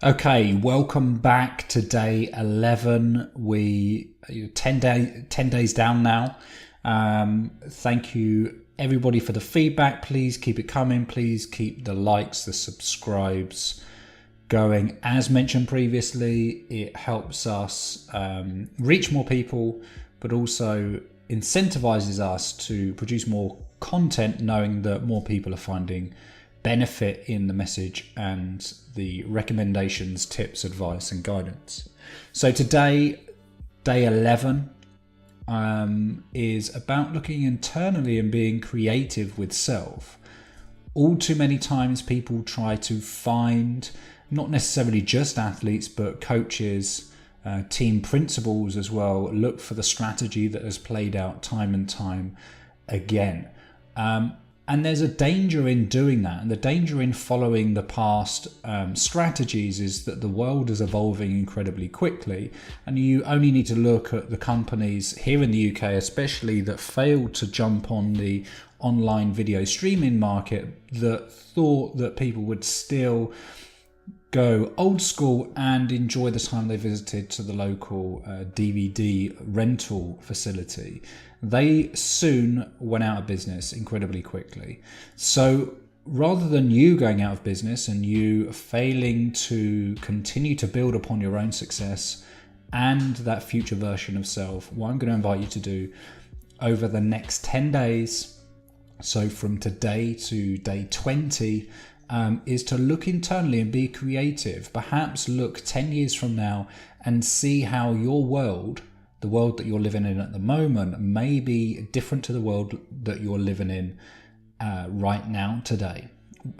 Okay, welcome back to day 11. We 10 days down now. Thank you everybody for the feedback. Please keep it coming. Please keep the likes, the subscribes going. As mentioned previously, it helps us reach more people, but also incentivizes us to produce more content, knowing that more people are finding benefit in the message and the recommendations, tips, advice, and guidance. So today, day 11, is about looking internally and being creative with self. All too many times people try to find, not necessarily just athletes, but coaches, team principals as well, look for the strategy that has played out time and time again. And there's a danger in doing that. And the danger in following the past strategies is that the world is evolving incredibly quickly. And you only need to look at the companies here in the UK, especially, that failed to jump on the online video streaming market, that thought that people would still go old school and enjoy the time they visited to the local DVD rental facility. They soon went out of business incredibly quickly. So rather than you going out of business and you failing to continue to build upon your own success and that future version of self, what I'm going to invite you to do over the next 10 days, so from today to day 20, is to look internally and be creative. Perhaps look 10 years from now and see how your world, the world that you're living in at the moment, may be different to the world that you're living in right now, today.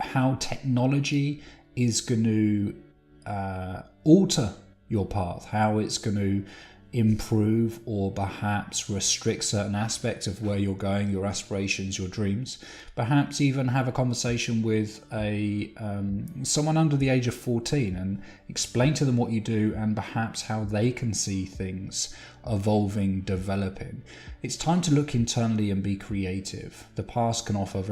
How technology is going to alter your path, how it's going to improve or perhaps restrict certain aspects of where you're going, your aspirations, your dreams. Perhaps even have a conversation with someone under the age of 14 and explain to them what you do and perhaps how they can see things evolving, developing. It's time to look internally and be creative. The past can offer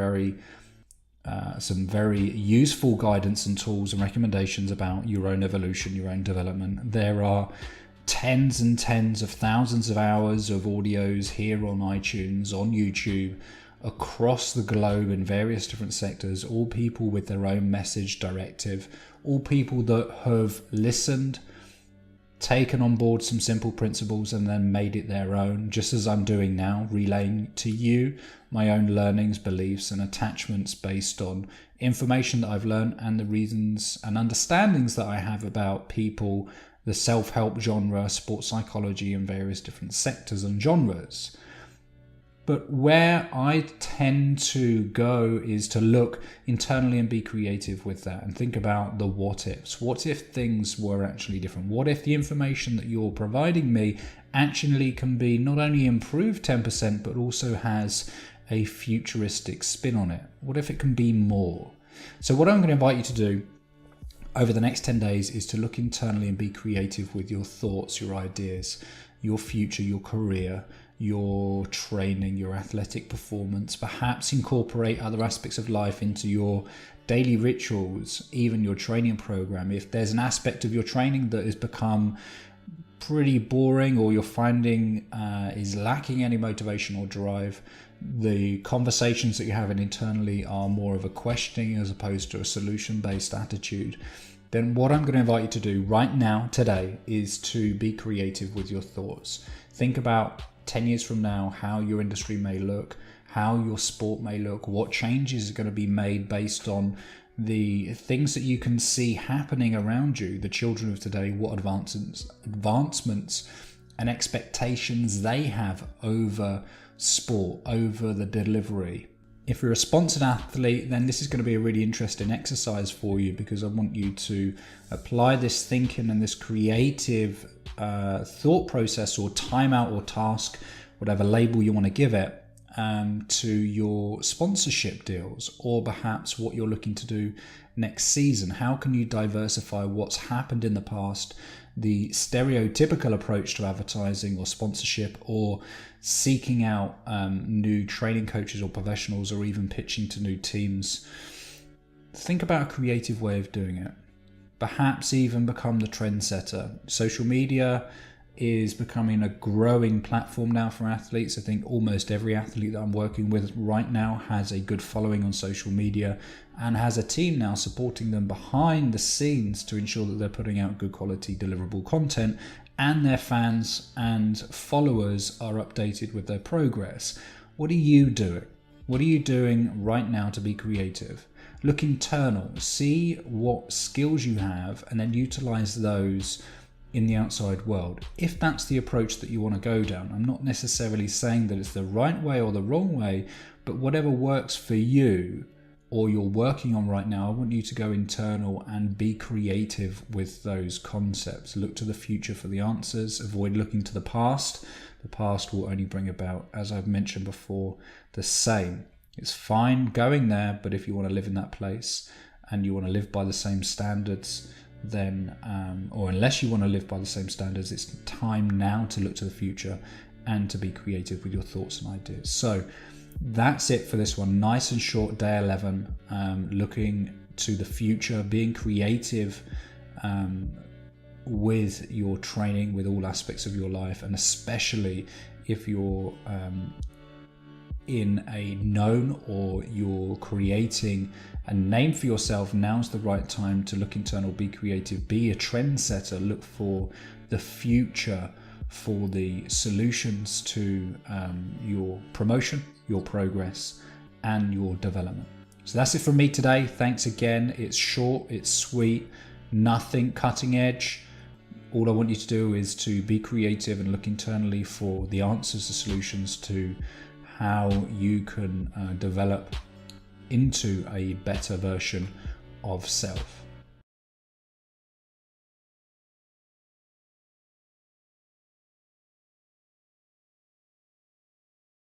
some very useful guidance and tools and recommendations about your own evolution, your own development. There are tens and tens of thousands of hours of audios here on iTunes, on YouTube, across the globe in various different sectors, all people with their own message directive, all people that have listened, taken on board some simple principles and then made it their own, just as I'm doing now, relaying to you my own learnings, beliefs and attachments based on information that I've learned and the reasons and understandings that I have about people, the self-help genre, sports psychology, and various different sectors and genres. But where I tend to go is to look internally and be creative with that and think about the what ifs. What if things were actually different? What if the information that you're providing me actually can be not only improved 10%, but also has a futuristic spin on it? What if it can be more? So what I'm going to invite you to do over the next 10 days is to look internally and be creative with your thoughts, your ideas, your future, your career, your training, your athletic performance. Perhaps incorporate other aspects of life into your daily rituals, even your training program. If there's an aspect of your training that has become pretty boring or you're finding is lacking any motivation or drive, the conversations that you're having internally are more of a questioning as opposed to a solution-based attitude, then what I'm going to invite you to do right now, today, is to be creative with your thoughts. Think about 10 years from now, how your industry may look, how your sport may look, what changes are going to be made based on the things that you can see happening around you, the children of today, what advancements and expectations they have over sport, over the delivery. If you're a sponsored athlete, then this is going to be a really interesting exercise for you, because I want you to apply this thinking and this creative thought process or timeout or task, whatever label you want to give it, to your sponsorship deals, or perhaps what you're looking to do next season. How can you diversify what's happened in the past, the stereotypical approach to advertising or sponsorship, or seeking out new training coaches or professionals, or even pitching to new teams? Think about a creative way of doing it. perhaps even become the trendsetter. Social media is becoming a growing platform now for athletes. I think almost every athlete that I'm working with right now has a good following on social media and has a team now supporting them behind the scenes to ensure that they're putting out good quality deliverable content, and their fans and followers are updated with their progress. What are you doing? What are you doing right now to be creative? Look internal, see what skills you have, and then utilize those in the outside world. If that's the approach that you want to go down, I'm not necessarily saying that it's the right way or the wrong way, but whatever works for you or you're working on right now, I want you to go internal and be creative with those concepts. Look to the future for the answers. Avoid looking to the past. The past will only bring about, as I've mentioned before, the same. It's fine going there, but if you want to live in that place and you want to live by the same standards, then, or unless you want to live by the same standards, it's time now to look to the future and to be creative with your thoughts and ideas. So that's it for this one. Nice and short, day 11, looking to the future, being creative with your training, with all aspects of your life, and especially if you're in a known or you're creating a name for yourself. Now's the right time to look internal, be creative, be a trendsetter, look for the future, for the solutions to your promotion, your progress, and your development. So that's it from me today. Thanks again. It's short, it's sweet, nothing cutting edge. All I want you to do is to be creative and look internally for the answers, the solutions to how you can develop into a better version of self.